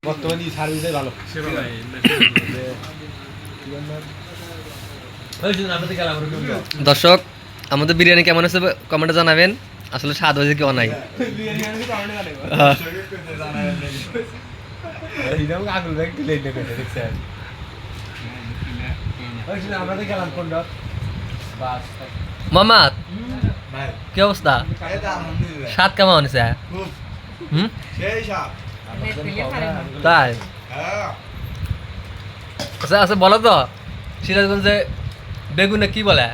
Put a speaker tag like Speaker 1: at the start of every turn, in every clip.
Speaker 1: বর্তমানে সার্ভিসে ভালো
Speaker 2: দর্শক আমাদের বিরিয়ানি কেমন আছে কমেন্টে জানাবেন। আসলে স্বাদ হয়েছে কেউ নাই। মোহাম্মদ কি অবস্থা? স্বাদ কেমন হয়েছে? তাই আচ্ছা আচ্ছা বলো তো সিরাজগঞ্জে বেগুনে কি বলে?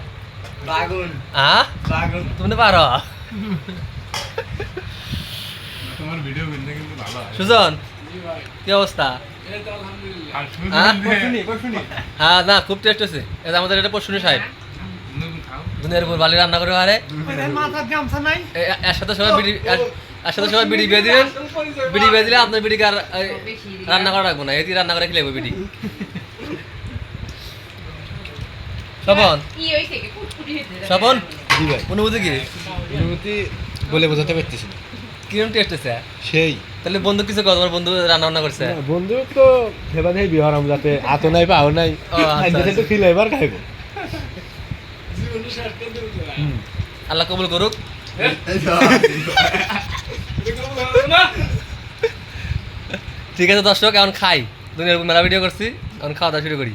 Speaker 2: তুমি পারো? সুজন কি অবস্থা? হ্যাঁ না খুব টেস্ট হয়েছে। এটা আমাদের এটা পশুনি সাহেব দুনিয়ার উপর বালি রান্না করে পারে। একসাথে সবাই বিড়ি বিয়ে দিবেন। বিড়ি বিয়ে দিলে আপনার বিড়িকে আর রান্না করা রাখবো না, এটি রান্না করে খেলে বিড়ি। স্বপন স্বপন অনুভূতি কি?
Speaker 1: অনুভূতি বলে বোঝাতে পারতেছি না।
Speaker 2: কিরকম টেস্ট হচ্ছে?
Speaker 1: সেই
Speaker 2: তাহলে বন্ধু কিছু কর, তোমার বন্ধু রান্না বান্না করছে?
Speaker 1: বন্ধু তো ফেবা নেই বিহারাম যাতে আতো নাই পাও নাই খিলে এবার খাইব।
Speaker 2: আল্লাহ কবুল করুক। ঠিক আছে দর্শক, এখন খাই। দুনিয়ার মেলা ভিডিও করছি, এখন খাওয়া দাওয়া শুরু করি।